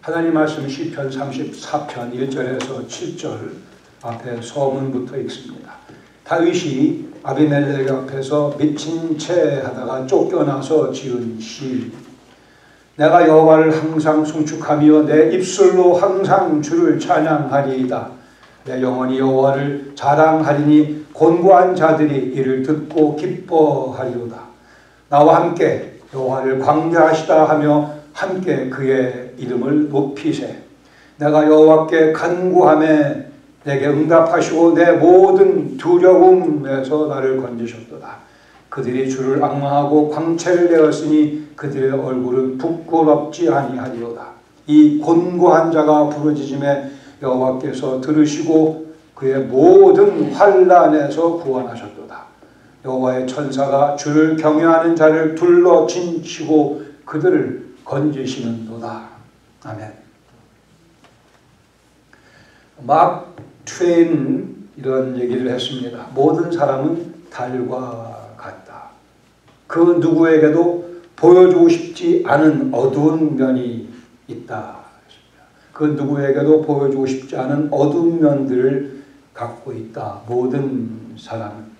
하나님 말씀 시편 34편 1절에서 7절 앞에 서문부터 읽습니다. 다윗이 아비멜렉 앞에서 미친 채 하다가 쫓겨나서 지은 시. 내가 여호와를 항상 송축하며 내 입술로 항상 주를 찬양하리이다. 내 영혼이 여호와를 자랑하리니 곤고한 자들이 이를 듣고 기뻐하리로다. 나와 함께 여호와를 광대하시다 하며 함께 그의 이름을 높이세. 내가 여호와께 간구하매 내게 응답하시고 내 모든 두려움에서 나를 건지셨도다. 그들이 주를 앙망하고 광채를 내었으니 그들의 얼굴은 부끄럽지 아니하리로다. 이 곤고한 자가 부르짖음에 여호와께서 들으시고 그의 모든 환난에서 구원하셨도다. 여호와의 천사가 주를 경외하는 자를 둘러 진치고 그들을 건지시는도다. 아멘. 막 트웨인 이런 얘기를 했습니다. 모든 사람은 달과 같다. 그 누구에게도 보여주고 싶지 않은 어두운 면이 있다. 그 누구에게도 보여주고 싶지 않은 어두운 면들을 갖고 있다. 모든 사람은.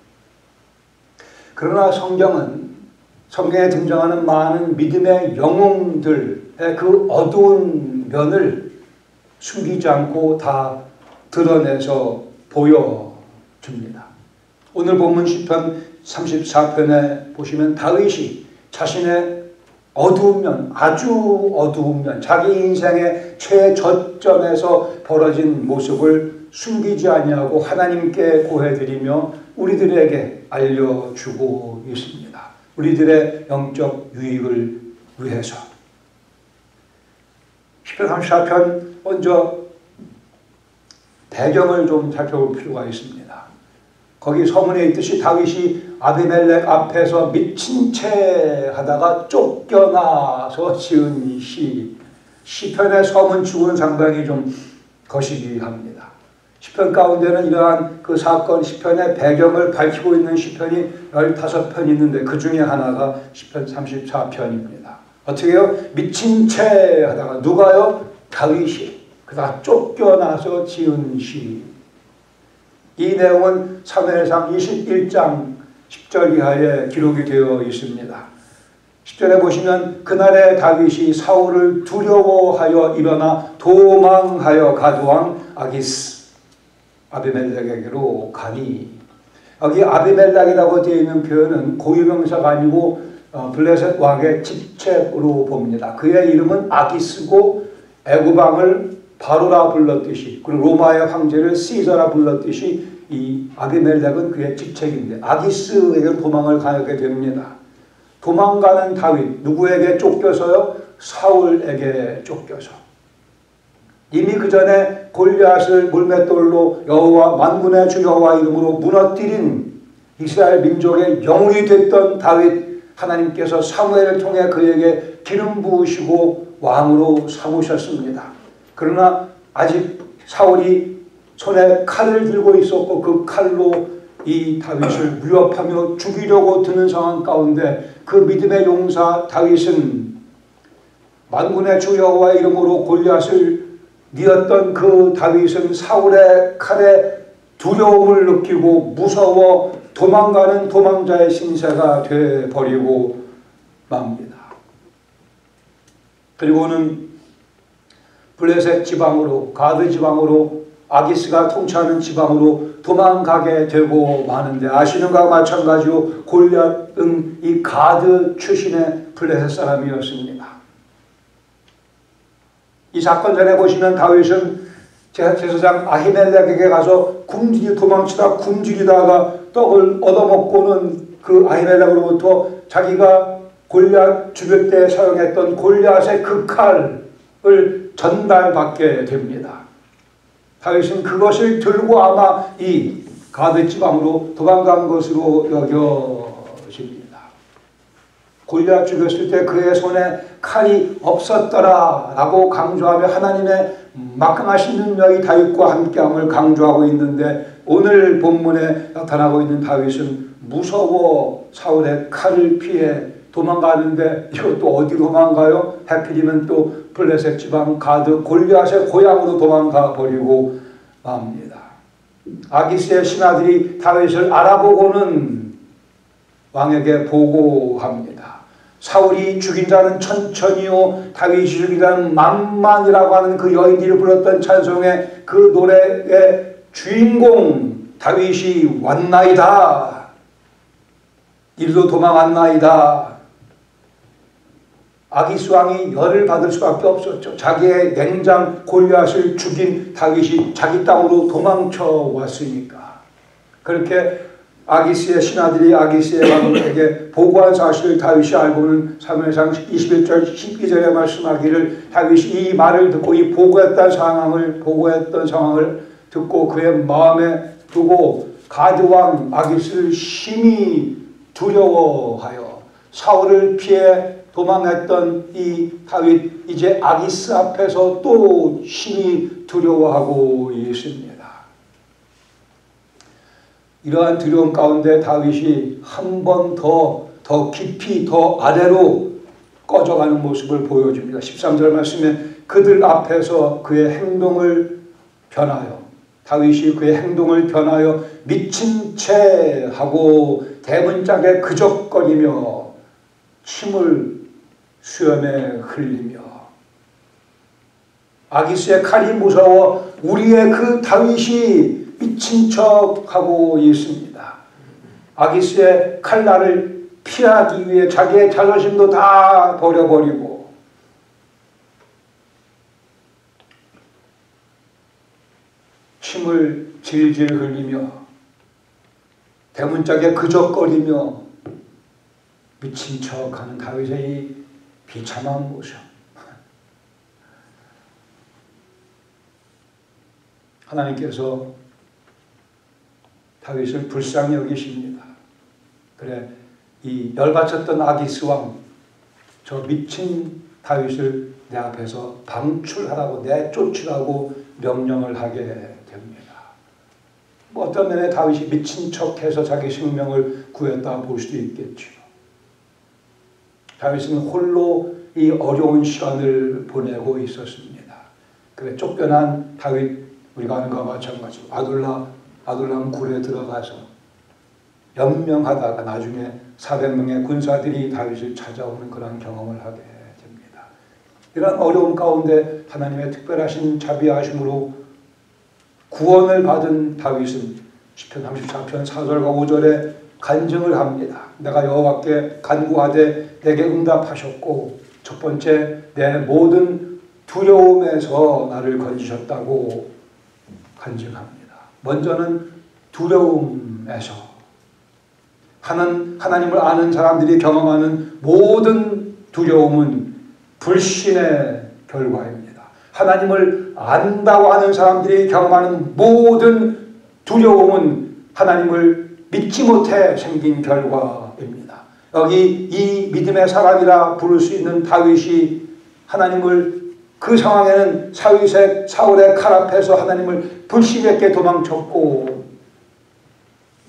그러나 성경에 등장하는 많은 믿음의 영웅들의 그 어두운 면을 숨기지 않고 다 드러내서 보여줍니다. 오늘 본문 시편 34편에 보시면 다윗이 자신의 어두운 면, 아주 어두운 면, 자기 인생의 최저점에서 벌어진 모습을 숨기지 아니하고 하나님께 고해드리며 우리들에게 알려주고 있습니다. 우리들의 영적 유익을 위해서. 시편 34편 먼저 배경을 좀 살펴볼 필요가 있습니다. 거기 서문에 있듯이 다윗이 아비멜렉 앞에서 미친 채 하다가 쫓겨나서 지은 시편의 서문축은 상당히 좀 거시기합니다. 시편 가운데는 이러한 그 사건 시편의 배경을 밝히고 있는 시편이 15편 있는데 그 중에 하나가 시편 34편입니다. 어떻게 해요? 미친 채 하다가 누가요? 다윗이 그다가 쫓겨나서 지은 시. 이 내용은 사무엘상 21장 10절 이하에 기록이 되어 있습니다. 10절에 보시면 그날에 다윗이 사울을 두려워하여 일어나 도망하여 가드왕 아기스 아비멜렉에게로 가니. 여기 아비멜렉이라고 되어 있는 표현은 고유명사가 아니고 블레셋 왕의 직책으로 봅니다. 그의 이름은 아기스고 애굽왕을 바로라 불렀듯이 그리고 로마의 황제를 시저라 불렀듯이 이 아비멜렉은 그의 직책인데 아기스에게 도망을 가게 됩니다. 도망가는 다윗 누구에게 쫓겨서요? 사울에게 쫓겨서. 이미 그 전에 골리앗을 물맷돌로 여호와 만군의 주 여호와 이름으로 무너뜨린 이스라엘 민족의 영웅이 됐던 다윗, 하나님께서 사무엘을 통해 그에게 기름 부으시고 왕으로 삼으셨습니다. 그러나 아직 사울이 손에 칼을 들고 있었고 그 칼로 이 다윗을 위협하며 죽이려고 드는 상황 가운데 그 믿음의 용사 다윗은 만군의 주 여호와의 이름으로 골리앗을 이었던 그 다윗은 사울의 칼에 두려움을 느끼고 무서워 도망가는 도망자의 신세가 되어버리고 맙니다. 그리고는 블레셋 지방으로 가드 지방으로 아기스가 통치하는 지방으로 도망가게 되고 마는데 아시는 것과 마찬가지로 골리앗은 이 가드 출신의 블레셋 사람이었습니다. 이 사건 전에 보시면 다윗은 제사장 아히멜렉에게 가서 굶주리다가 떡을 얻어먹고는 그 아히멜렉으로부터 자기가 골리앗 죽일 때 사용했던 골리앗의 그 칼을 전달받게 됩니다. 다윗은 그것을 들고 아마 이 가드 지방으로 도망간 것으로 여겨집니다. 골리앗 죽였을 때 그의 손에 칼이 없었더라 라고 강조하며 하나님의 막강하신 능력이 다윗과 함께함을 강조하고 있는데 오늘 본문에 나타나고 있는 다윗은 무서워 사울의 칼을 피해 도망가는데 이것도 어디로 도망가요? 해필이면 또 블레셋 지방 가드 골리앗의 고향으로 도망가 버리고 맙니다. 아기스의 신하들이 다윗을 알아보고는 왕에게 보고합니다. 사울이 죽인 자는 천천히요 다윗이 죽인 자는 만만이라고 하는 그 여인들이 불렀던 찬송의 그 노래의 주인공 다윗이 왔나이다. 이리로 도망왔나이다. 아기스 왕이 열을 받을 수밖에 없었죠. 자기의 냉장 골리앗을 죽인 다윗이 자기 땅으로 도망쳐 왔으니까. 그렇게 아기스의 신하들이 아기스의 왕에게 보고한 사실을 다윗이 알고는 사무엘상 21절 12절에 말씀하기를 다윗이 이 말을 듣고 이 보고했던 상황을 듣고 그의 마음에 두고 가드 왕 아기스를 심히 두려워하여 사울을 피해 도망했던 이 다윗 이제 아기스 앞에서 또 심히 두려워하고 있습니다. 이러한 두려움 가운데 다윗이 한 번 더 깊이 더 아래로 꺼져가는 모습을 보여줍니다. 13절 말씀에 그들 앞에서 그의 행동을 변하여 다윗이 그의 행동을 변하여 미친 채 하고 대문짝에 그적거리며 침을 수염에 흘리며 아기스의 칼이 무서워 우리의 그 다윗이 미친 척하고 있습니다. 아기스의 칼날을 피하기 위해 자기의 자존심도 다 버려버리고 침을 질질 흘리며 대문짝에 그적거리며 미친 척하는 다윗의 이 비참한 모습. 하나님께서 다윗을 불쌍히 여기십니다. 그래, 이 열받쳤던 아기스 왕, 저 미친 다윗을 내 앞에서 방출하라고 내쫓으라고 명령을 하게 됩니다. 뭐 어떤 면에 다윗이 미친 척해서 자기 생명을 구했다 볼 수도 있겠죠. 다윗은 홀로 이 어려운 시간을 보내고 있었습니다. 그래, 쫓겨난 다윗, 우리가 아는 것과 마찬가지로 아둘람 굴에 들어가서 연명하다가 나중에 400명의 군사들이 다윗을 찾아오는 그런 경험을 하게 됩니다. 이런 어려움 가운데 하나님의 특별하신 자비하심으로 구원을 받은 다윗은 시편 34편 4절과 5절에 간증을 합니다. 내가 여호와께 간구하되 내게 응답하셨고 첫 번째 내 모든 두려움에서 나를 건지셨다고 간증합니다. 먼저는 두려움에서 하나님을 아는 사람들이 경험하는 모든 두려움은 불신의 결과입니다. 하나님을 안다고 하는 사람들이 경험하는 모든 두려움은 하나님을 믿지 못해 생긴 결과입니다. 여기 이 믿음의 사람이라 부를 수 있는 다윗이 하나님을 그 상황에는 사울의 칼 앞에서 하나님을 불신했게 도망쳤고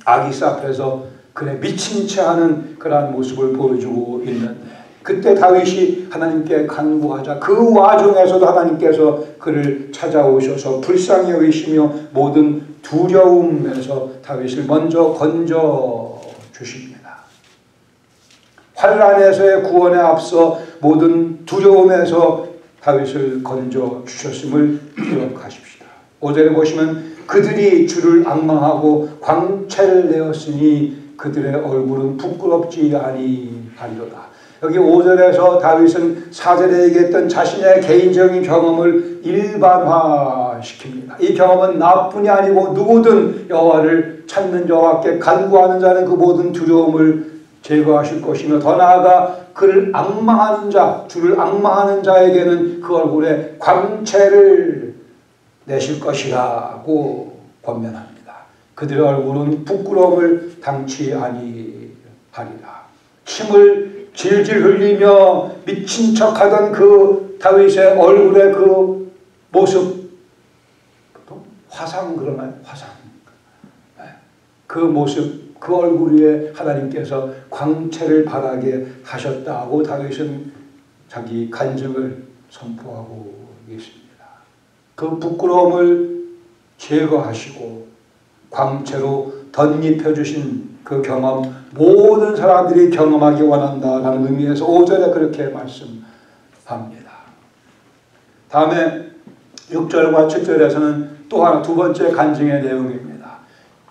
아기스 앞에서 그래 미친 채 하는 그러한 모습을 보여주고 있는데 그때 다윗이 하나님께 간구하자 그 와중에서도 하나님께서 그를 찾아오셔서 불쌍히 여기시며 모든 두려움에서 다윗을 먼저 건져 주십니다. 환난에서의 구원에 앞서 모든 두려움에서 다윗을 건져 주셨음을 기억하십시다. 5절에 보시면 그들이 주를 앙망하고 광채를 내었으니 그들의 얼굴은 부끄럽지 아니하리로다. 여기 5절에서 다윗은 4절에 얘기했던 자신의 개인적인 경험을 일반화시킵니다. 이 경험은 나뿐이 아니고 누구든 여호와를 찾는 여호와께 간구하는 자는 그 모든 두려움을 제거하실 것이며 더 나아가 그를 앙망하는 자, 주를 앙망하는 자에게는 그 얼굴에 광채를 내실 것이라고 권면합니다. 그들의 얼굴은 부끄러움을 당치 아니하리라. 침을 질질 흘리며 미친 척하던 그 다윗의 얼굴의 그 모습, 화상 그러나요? 화상. 그 모습 그 얼굴 위에 하나님께서 광채를 발하게 하셨다고 다윗은 자기 간증을 선포하고 있습니다. 그 부끄러움을 제거하시고 광채로 덧입혀 주신 그 경험, 모든 사람들이 경험하기 원한다라는 의미에서 5절에 그렇게 말씀합니다. 다음에 6절과 7절에서는 또 하나 두 번째 간증의 내용입니다.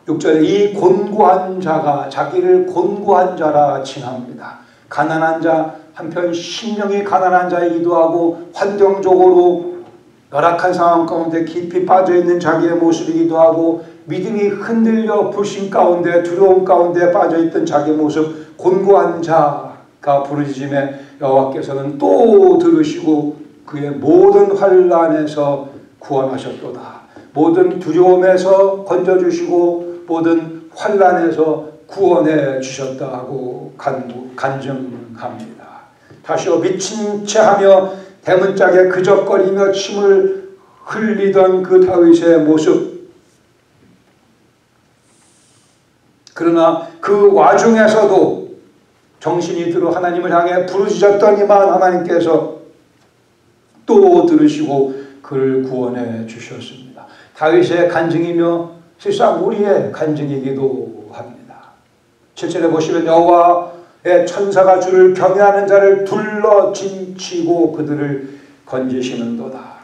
6절에 이 곤고한 자가 자기를 곤고한 자라 칭합니다. 가난한 자, 한편 심령이 가난한 자이기도 하고 환경적으로 열악한 상황 가운데 깊이 빠져있는 자기의 모습이기도 하고 믿음이 흔들려 불신 가운데 두려움 가운데 빠져있던 자기의 모습, 곤고한 자가 부르짖음에 여호와께서는 또 들으시고 그의 모든 환난에서 구원하셨도다. 모든 두려움에서 건져주시고 모든 환난에서 구원해 주셨다고 간증합니다. 다시요 미친 채 하며 대문짝에 그적거리며 침을 흘리던 그 다윗의 모습, 그러나 그 와중에서도 정신이 들어 하나님을 향해 부르짖었더니만 하나님께서 또 들으시고 그를 구원해 주셨습니다. 다윗의 간증이며 실상 우리의 간증이기도 합니다. 7절에 보시면 여호와의 천사가 주를 경외하는 자를 둘러 진치고 그들을 건지시는도다.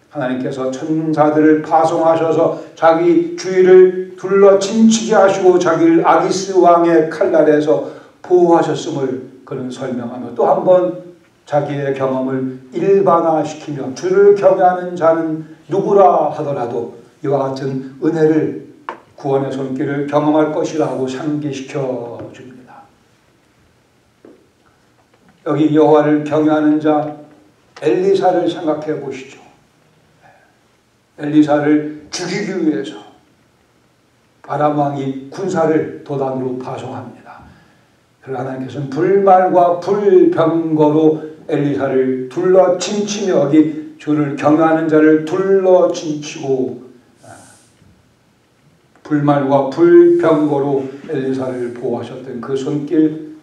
하나님께서 천사들을 파송하셔서 자기 주위를 둘러 진치게 하시고 자기를 아기스 왕의 칼날에서 보호하셨음을 그는 설명하며 또 한 번 자기의 경험을 일반화시키며 주를 경외하는 자는 누구라 하더라도 이와 같은 은혜를 구원의 손길을 경험할 것이라고 상기시켜 줍니다. 여기 여호와를 경외하는 자 엘리사를 생각해 보시죠. 엘리사를 죽이기 위해서 아람 왕이 군사를 도단으로 파송합니다. 그러나 하나님께서는 불말과 불병거로 엘리사를 둘러 진치며 여기 주를 경외하는 자를 둘러 진치고 불말과 불병거로 엘리사를 보호하셨던 그 손길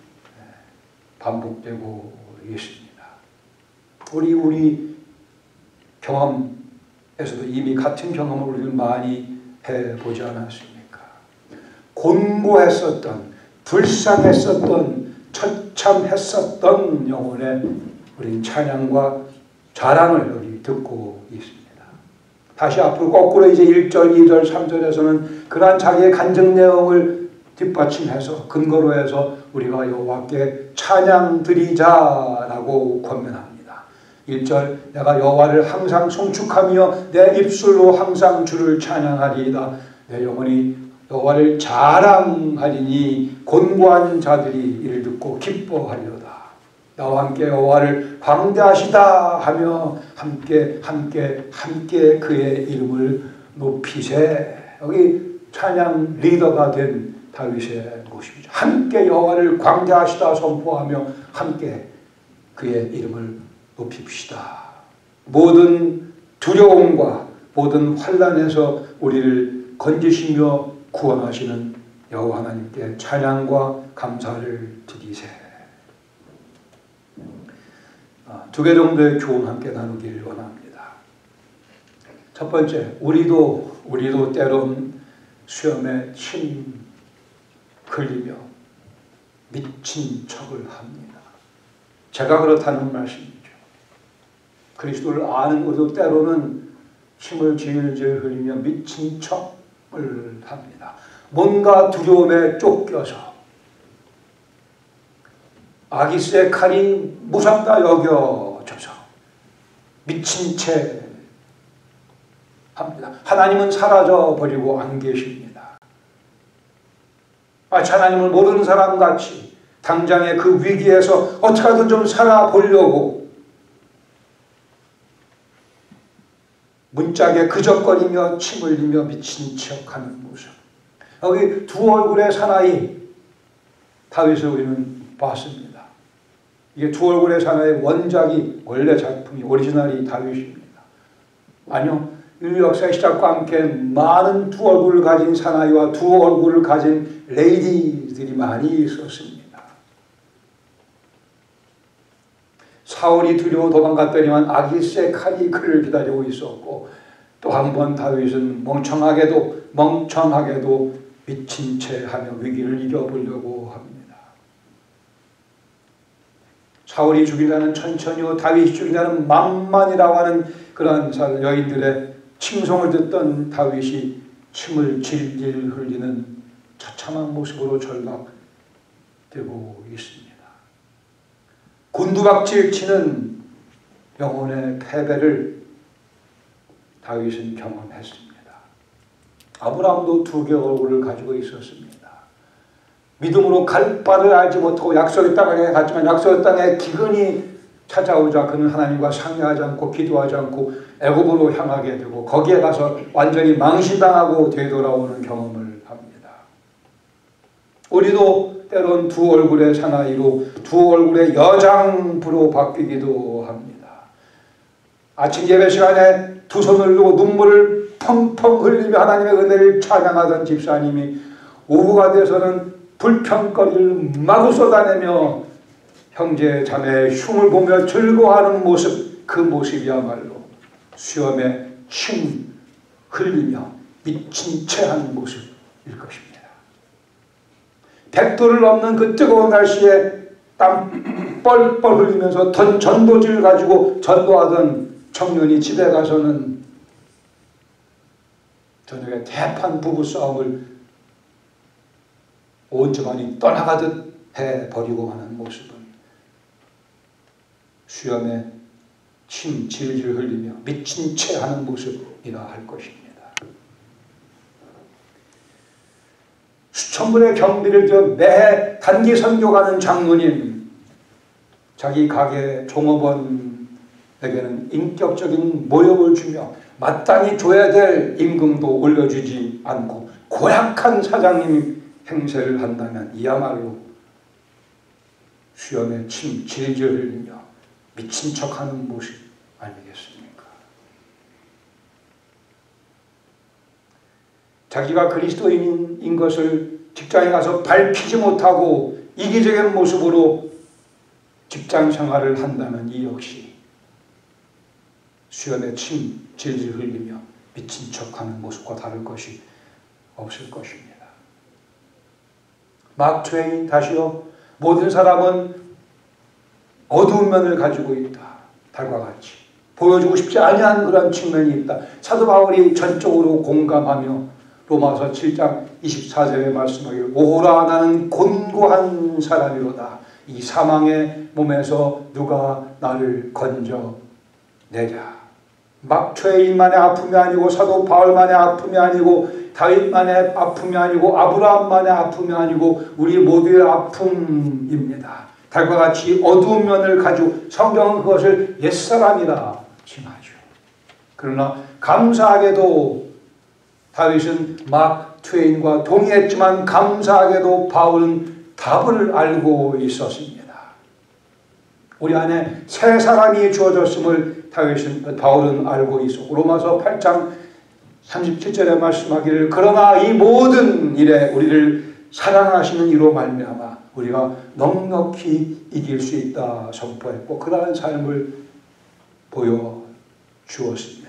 반복되고 있습니다. 우리 경험에서도 이미 같은 경험을 우리는 많이 해보지 않았습니까? 곤고했었던, 불쌍했었던, 처참했었던 영혼에 우리는 찬양과 자랑을 여기 듣고 있습니다. 다시 앞으로 거꾸로 이제 1절, 2절, 3절에서는 그러한 자기의 간증 내용을 뒷받침해서 근거로 해서 우리가 여호와께 찬양 드리자라고 권면합니다. 1절 내가 여호와를 항상 송축하며 내 입술로 항상 주를 찬양하리이다. 내 영혼이 여호와를 자랑하리니 곤고한 자들이 이를 듣고 기뻐하리로다. 나와 함께 여호와를 광대하시다 하며 함께 그의 이름을 높이세. 여기 찬양 리더가 된 다윗의 모습이죠. 함께 여호와를 광대하시다 선포하며 함께 그의 이름을 높입시다. 모든 두려움과 모든 환난에서 우리를 건지시며 구원하시는 여호와 하나님께 찬양과 감사를 드리세. 두 개 정도의 교훈 함께 나누길 원합니다. 첫 번째, 우리도 때론 수염에 침 흘리며 미친 척을 합니다. 제가 그렇다는 말씀이죠. 그리스도를 아는 우리도 때로는 침을 질질 흘리며 미친 척을 합니다. 뭔가 두려움에 쫓겨서 아기스의 칼이 무섭다 여겨져서 미친 채 합니다. 하나님은 사라져버리고 안 계십니다. 마치 하나님을 모르는 사람같이 당장의 그 위기에서 어떻게든 좀 살아보려고 문짝에 그적거리며 침 흘리며 미친 척하는 모습. 여기 두 얼굴의 사나이 다윗을 우리는 봤습니다. 이게 두 얼굴의 사나이의 원작이 원래 작품이 오리지널이 다윗입니다. 아니요. 인류 역사의 시작과 함께 많은 두 얼굴을 가진 사나이와 두 얼굴을 가진 레이디들이 많이 있었습니다. 사울이 두려워 도망갔더니만 아기스의 칼이 그를 기다리고 있었고, 또 한 번 다윗은 멍청하게도 미친 채 하며 위기를 이겨보려고 합니다. 사울이 죽이려는 천천히요, 다윗이 죽이려는 만만이라고 하는 그러한 여인들의 칭송을 듣던 다윗이 침을 질질 흘리는 처참한 모습으로 절박되고 있습니다. 곤두박질 치는 영혼의 패배를 다윗은 경험했습니다. 아브라함도 두 개의 얼굴을 가지고 있었습니다. 믿음으로 갈 바를 알지 못하고 약속의 땅에 갔지만 약속의 땅에 기근이 찾아오자 그는 하나님과 상의하지 않고 기도하지 않고 애굽으로 향하게 되고 거기에 가서 완전히 망신당하고 되돌아오는 경험을 합니다. 우리도 때론 두 얼굴의 사나이로 두 얼굴의 여장부로 바뀌기도 합니다. 아침 예배 시간에 두 손을 들고 눈물을 펑펑 흘리며 하나님의 은혜를 찬양하던 집사님이 오후가 돼서는 불평거리를 마구 쏟아내며 형제 자매의 흉을 보며 즐거워하는 모습, 그 모습이야말로 수염에 침 흘리며 미친 채 하는 모습일 것입니다. 100도를 넘는 그 뜨거운 날씨에 땀 뻘뻘 흘리면서 전도지를 가지고 전도하던 청년이 집에 가서는 저녁에 대판 부부싸움을 온 집안이 떠나가듯 해버리고 하는 모습은 수염에 침 질질 흘리며 미친 채 하는 모습이라 할 것입니다. 수천 분의 경비를 들여 매해 단기 선교 가는 장로님, 자기 가게 종업원에게는 인격적인 모욕을 주며 마땅히 줘야 될 임금도 올려주지 않고 고약한 사장님 행세를 한다면 이야말로 수염에 침 질질 흘리며 미친 척하는 모습 아니겠습니까? 자기가 그리스도인인 것을 직장에 가서 밝히지 못하고 이기적인 모습으로 직장 생활을 한다면 이 역시 수염에 침 질질 흘리며 미친 척하는 모습과 다를 것이 없을 것입니다. 막 트웨인 다시요, 모든 사람은 어두운 면을 가지고 있다. 달과 같이 보여주고 싶지 아니한 그런 측면이 있다. 사도 바울이 전적으로 공감하며 로마서 7장 24절에 말씀하기를 오호라 나는 곤고한 사람이로다. 이 사망의 몸에서 누가 나를 건져내랴. 막 트웨인만의 아픔이 아니고 사도 바울만의 아픔이 아니고 다윗만의 아픔이 아니고 아브라함만의 아픔이 아니고 우리 모두의 아픔입니다. 달과 같이 어두운 면을 가지고 성경은 그것을 옛사람이라 칭하죠. 그러나 감사하게도 다윗은 막 트웨인과 동의했지만 감사하게도 바울은 답을 알고 있었습니다. 우리 안에 새 사람이 주어졌음을 바울은 알고 있었고 로마서 8장 37절에 말씀하기를 그러나 이 모든 일에 우리를 사랑하시는 이로 말미암아 우리가 넉넉히 이길 수 있다 선포했고 그러한 삶을 보여주었습니다.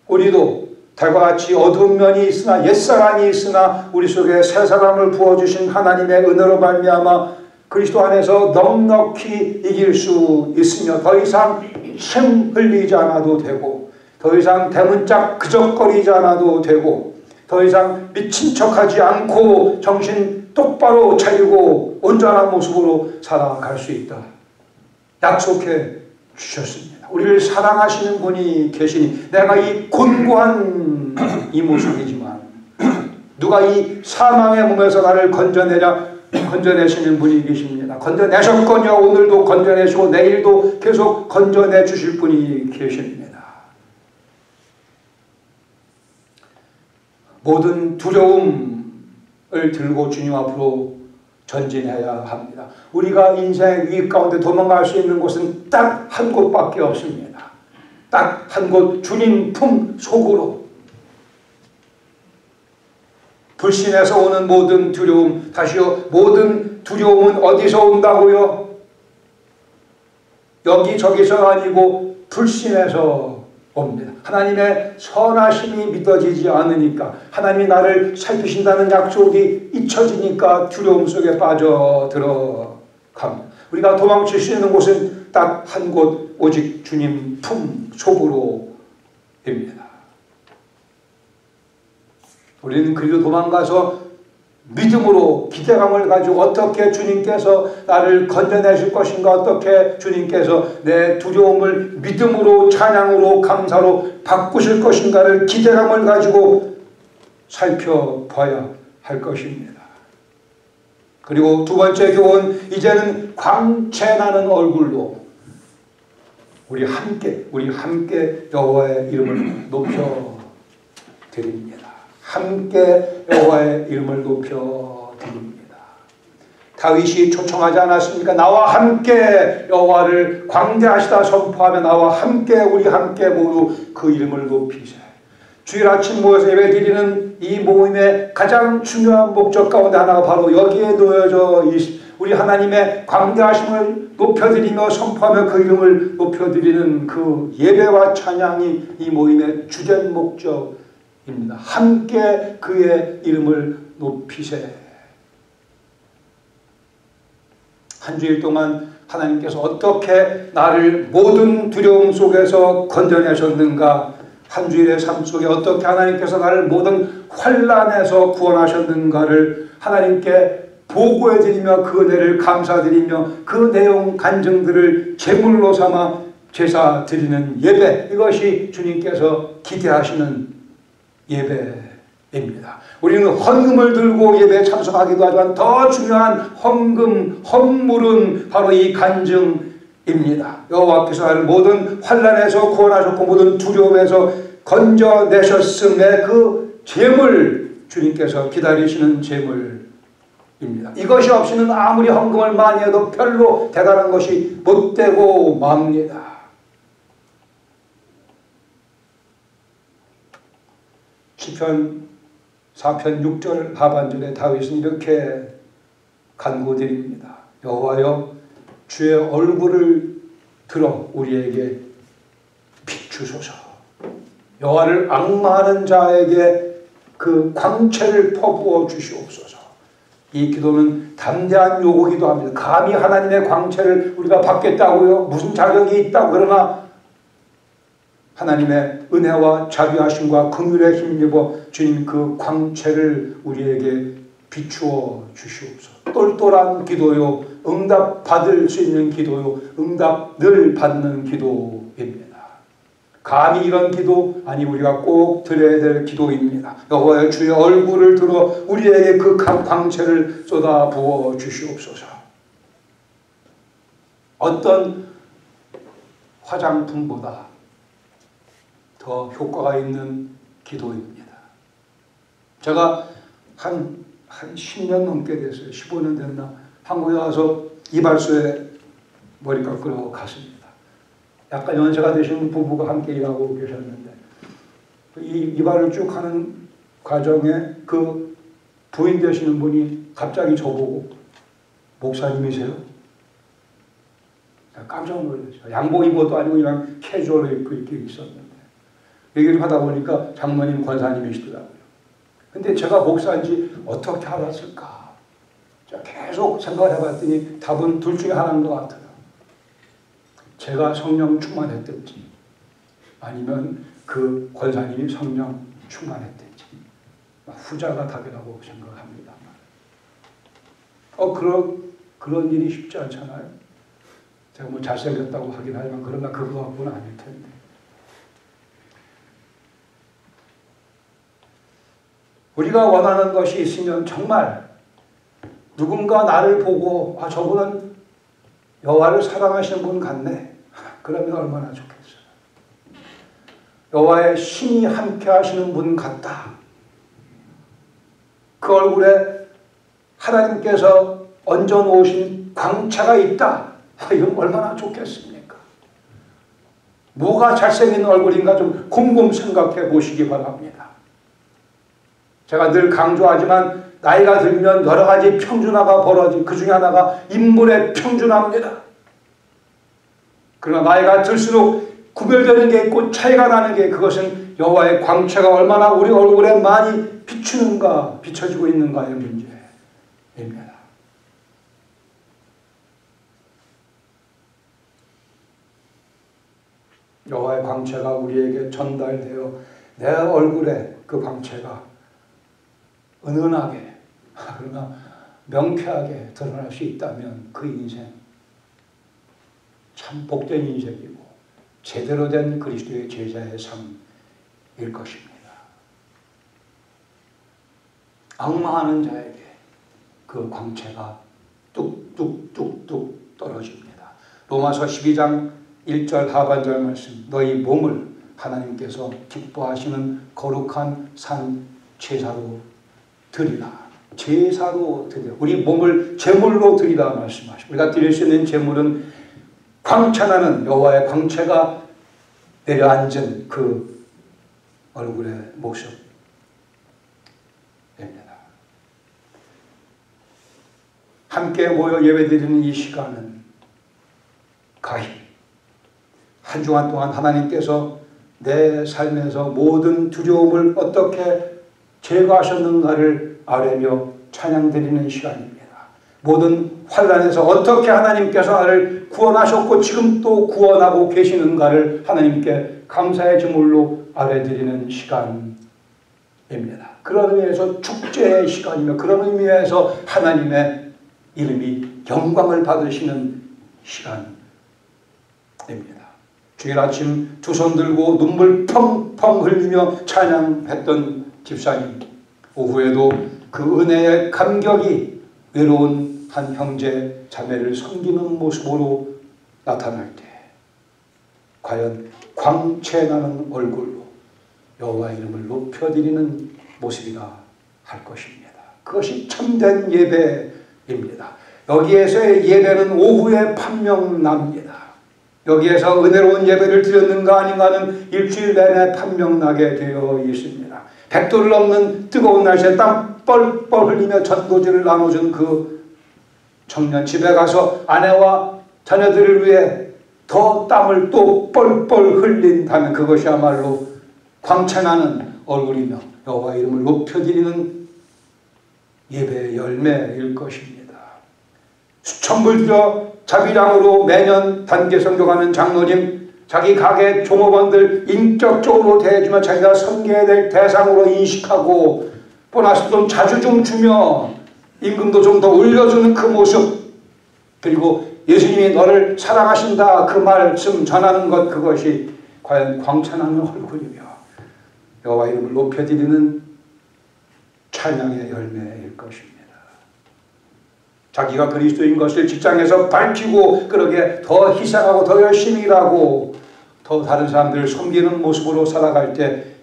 우리도 달과 같이 어두운 면이 있으나 옛사람이 있으나 우리 속에 새 사람을 부어주신 하나님의 은혜로 말미암아 그리스도 안에서 넉넉히 이길 수 있으며 더 이상 침 흘리지 않아도 되고 더 이상 대문짝 그적거리지 않아도 되고 더 이상 미친 척하지 않고 정신 똑바로 차리고 온전한 모습으로 살아갈 수 있다. 약속해 주셨습니다. 우리를 사랑하시는 분이 계시니 내가 이 곤고한 이 모습이지만 누가 이 사망의 몸에서 나를 건져내시는 분이 계십니다. 건져내셨거니와 오늘도 건져내시고 내일도 계속 건져내 주실 분이 계십니다. 모든 두려움을 들고 주님 앞으로 전진해야 합니다. 우리가 인생의 위기 가운데 도망갈 수 있는 곳은 딱 한 곳밖에 없습니다. 딱 한 곳 주님 품 속으로. 불신에서 오는 모든 두려움, 다시요, 모든 두려움은 어디서 온다고요? 여기저기서 아니고 불신에서 옵니다. 하나님의 선하심이 믿어지지 않으니까, 하나님이 나를 살피신다는 약속이 잊혀지니까 두려움 속에 빠져들어갑니다. 우리가 도망칠 수 있는 곳은 딱 한 곳, 오직 주님 품 속으로입니다. 우리는 그리로 도망가서 믿음으로 기대감을 가지고 어떻게 주님께서 나를 건져내실 것인가, 어떻게 주님께서 내 두려움을 믿음으로, 찬양으로, 감사로 바꾸실 것인가를 기대감을 가지고 살펴봐야 할 것입니다. 그리고 두 번째 교훈, 이제는 광채나는 얼굴로 우리 함께 여호와의 이름을 높여드립니다. 함께 여호와의 이름을 높여드립니다. 다윗이 초청하지 않았습니까? 나와 함께 여호와를 광대하시다 선포하며 나와 함께, 우리 함께 모두 그 이름을 높이세. 주일 아침 모여서 예배드리는 이 모임의 가장 중요한 목적 가운데 하나가 바로 여기에 놓여져 있습니다. 우리 하나님의 광대하심을 높여드리며 선포하며 그 이름을 높여드리는 그 예배와 찬양이 이 모임의 주된 목적입니다. 함께 그의 이름을 높이세. 한 주일 동안 하나님께서 어떻게 나를 모든 두려움 속에서 건져내셨는가, 한 주일의 삶 속에 어떻게 하나님께서 나를 모든 환난에서 구원하셨는가를 하나님께 보고해드리며 그 은혜를 감사드리며 그 내용 간증들을 제물로 삼아 제사 드리는 예배, 이것이 주님께서 기대하시는 예배입니다. 우리는 헌금을 들고 예배에 참석하기도 하지만 더 중요한 헌물은 바로 이 간증입니다. 여호와께서 나를 모든 환난에서 구원하셨고 모든 두려움에서 건져내셨음에 그 제물, 주님께서 기다리시는 제물입니다. 이것이 없이는 아무리 헌금을 많이 해도 별로 대단한 것이 못 되고 맙니다. 시편 4편 6절 하반절에 다윗은 이렇게 간구드립니다. 여호와여, 주의 얼굴을 들어 우리에게 비추소서. 여호와를 앙마하는 자에게 그 광채를 퍼부어 주시옵소서. 이 기도는 담대한 요구기도 합니다. 감히 하나님의 광채를 우리가 받겠다고요? 무슨 자격이 있다고? 그러나 하나님의 은혜와 자비하심과 긍휼에 힘입어 주님 그 광채를 우리에게 비추어 주시옵소서. 똘똘한 기도요, 응답 받을 수 있는 기도요, 응답 늘 받는 기도입니다. 감히 이런 기도, 아니 우리가 꼭 드려야 될 기도입니다. 여호와의 주의 얼굴을 들어 우리에게 그 광채를 쏟아 부어 주시옵소서. 어떤 화장품보다 더 효과가 있는 기도입니다. 제가 한 10년 넘게 됐어요. 15년 됐나? 한국에 와서 이발소에 머리 깎으러 갔습니다. 약간 연세가 되신 부부가 함께 일하고 계셨는데 이 이발을 쭉 하는 과정에 그 부인 되시는 분이 갑자기 저보고 목사님이세요? 깜짝 놀랐어요. 양복 입은 것도 아니고 그냥 캐주얼로 입고 이렇게 있었는데 얘기를 하다 보니까 장로님 권사님이시더라고요. 근데 제가 목사인지 어떻게 알았을까? 계속 생각을 해봤더니 답은 둘 중에 하나인 것 같아요. 제가 성령 충만했든지 아니면 그 권사님이 성령 충만했든지 후자가 답이라고 생각합니다. 그런 일이 쉽지 않잖아요. 제가 뭐 잘생겼다고 하긴 하지만 그러나 그거 갖고는 아닐 텐데. 우리가 원하는 것이 있으면 정말 누군가 나를 보고 저분은 여호와를 사랑하시는 분 같네. 그러면 얼마나 좋겠어요. 여호와의 신이 함께 하시는 분 같다. 그 얼굴에 하나님께서 얹어놓으신 광채가 있다. 이건 얼마나 좋겠습니까? 뭐가 잘생긴 얼굴인가 좀 곰곰 생각해 보시기 바랍니다. 제가 늘 강조하지만 나이가 들면 여러 가지 평준화가 벌어지 그 중에 하나가 인물의 평준화입니다. 그러나 나이가 들수록 구별되는 게 있고 차이가 나는 게 그것은 여호와의 광채가 얼마나 우리 얼굴에 많이 비추는가, 비춰지고 있는가의 문제입니다. 여호와의 광채가 우리에게 전달되어 내 얼굴에 그 광채가 은은하게 그러나 명쾌하게 드러날 수 있다면 그 인생 참 복된 인생이고 제대로 된 그리스도의 제자의 삶일 것입니다. 악망하는 자에게 그 광채가 뚝뚝뚝뚝 떨어집니다. 로마서 12장 1절 하반절 말씀, 너희 몸을 하나님께서 기뻐하시는 거룩한 산 제사로 드리라. 제사로 드리라. 우리 몸을 제물로 드리라 말씀하시고, 우리가 드릴 수 있는 제물은 광채나는 여호와의 광채가 내려앉은 그 얼굴의 모습입니다. 함께 모여 예배드리는 이 시간은 가히 한 주간 동안 하나님께서 내 삶에서 모든 두려움을 어떻게 제거하셨는가를 아뢰며 찬양드리는 시간입니다. 모든 환난에서 어떻게 하나님께서 나를 구원하셨고 지금 또 구원하고 계시는가를 하나님께 감사의 제물로 아뢰드리는 시간입니다. 그런 의미에서 축제의 시간이며 그런 의미에서 하나님의 이름이 영광을 받으시는 시간입니다. 주일 아침 두 손 들고 눈물 펑펑 흘리며 찬양했던 집사님, 오후에도 그 은혜의 감격이 외로운 한 형제 자매를 섬기는 모습으로 나타날 때 과연 광채나는 얼굴로 여호와 이름을 높여드리는 모습이라 할 것입니다. 그것이 참된 예배입니다. 여기에서의 예배는 오후에 판명납니다. 여기에서 은혜로운 예배를 드렸는가 아닌가는 일주일 내내 판명나게 되어 있습니다. 100도를 넘는 뜨거운 날씨에 땀 뻘뻘 흘리며 전도지를 나눠준 그 청년, 집에 가서 아내와 자녀들을 위해 더 땀을 또 뻘뻘 흘린다면 그것이야말로 광채나는 얼굴이며 여호와 이름을 높여드리는 예배의 열매일 것입니다. 수천 불 들여 자비량으로 매년 단계 선교가는 장로님, 자기 가게 종업원들 인격적으로 대해주며 자기가 섬겨야 될 대상으로 인식하고 보너스 좀 자주 좀 주며 임금도 좀 더 올려주는 그 모습, 그리고 예수님이 너를 사랑하신다 그 말씀 전하는 것, 그것이 과연 광채나는 얼굴이며 여호와 이름을 높여드리는 찬양의 열매일 것입니다. 자기가 그리스도인 것을 직장에서 밝히고 그러게 더 희생하고 더 열심히 일하고 더 다른 사람들을 섬기는 모습으로 살아갈 때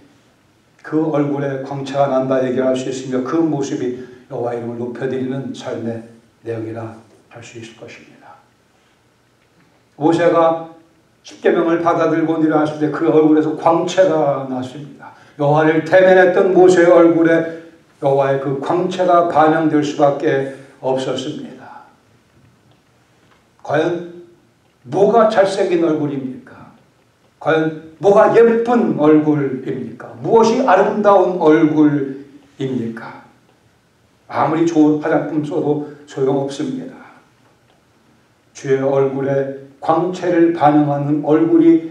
그 얼굴에 광채가 난다 얘기할 수 있으며 그 모습이 여호와 이름을 높여드리는 삶의 내용이라 할 수 있을 것입니다. 모세가 십계명을 받아들고 내려왔을 때 그 얼굴에서 광채가 났습니다. 여호와를 대면했던 모세의 얼굴에 여호와의 그 광채가 반영될 수밖에 없었습니다. 과연 뭐가 잘생긴 얼굴입니까? 과연 뭐가 예쁜 얼굴입니까? 무엇이 아름다운 얼굴입니까? 아무리 좋은 화장품 써도 소용없습니다. 주의 얼굴에 광채를 반영하는 얼굴이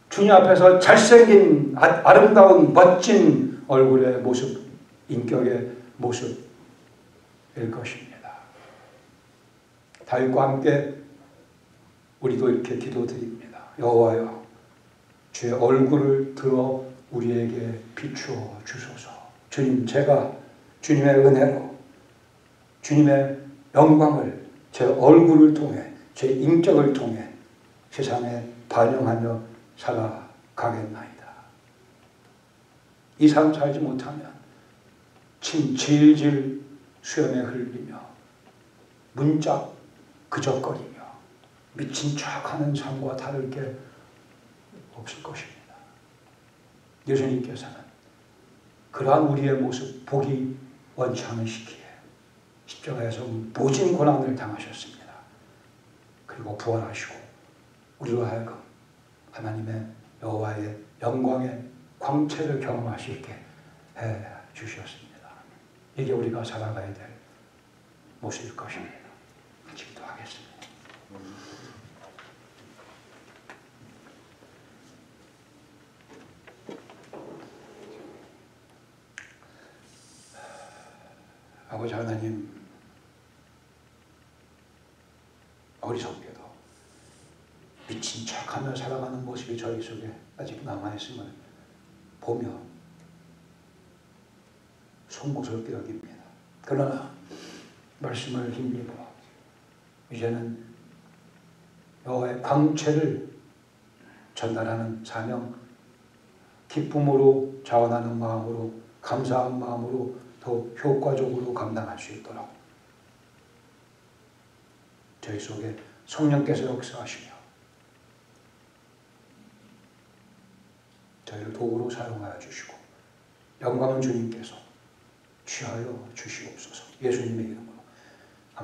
주님 앞에서 잘생긴 아름다운 멋진 얼굴의 모습, 인격의 모습일 것입니다. 다윗과 함께 우리도 이렇게 기도드립니다. 여호와여, 주의 얼굴을 들어 우리에게 비추어 주소서. 주님, 제가 주님의 은혜로 주님의 영광을 제 얼굴을 통해 제 인격을 통해 세상에 반영하며 살아가겠나이다. 이 삶 살지 못하면 침 질질 수염에 흘리며 문짝 그적거리며 미친 척하는 삶과 다를 게 없을 것입니다. 예수님께서는 그러한 우리의 모습 보기 원치 않으시기에 십자가에서 모진 고난을 당하셨습니다. 그리고 부활하시고 우리로 하여금 하나님의 여호와의 영광의 광채를 경험하시게 해 주셨습니다. 이게 우리가 살아가야 될 모습일 것입니다. 기도하겠습니다. 아버지 하나님, 어리석게도 미친 척하며 살아가는 모습이 저희 속에 아직 남아있음을 보며 송구스럽게 여깁니다. 그러나 말씀을 힘입어 이제는 여호와의 광채를 전달하는 사명, 기쁨으로 자원하는 마음으로, 감사한 마음으로 더 효과적으로 감당할 수 있도록 저희 속에 성령께서 역사하시며 저희를 도구로 사용하여 주시고 영광은 주님께서 취하여 주시옵소서. 예수님의 이름으로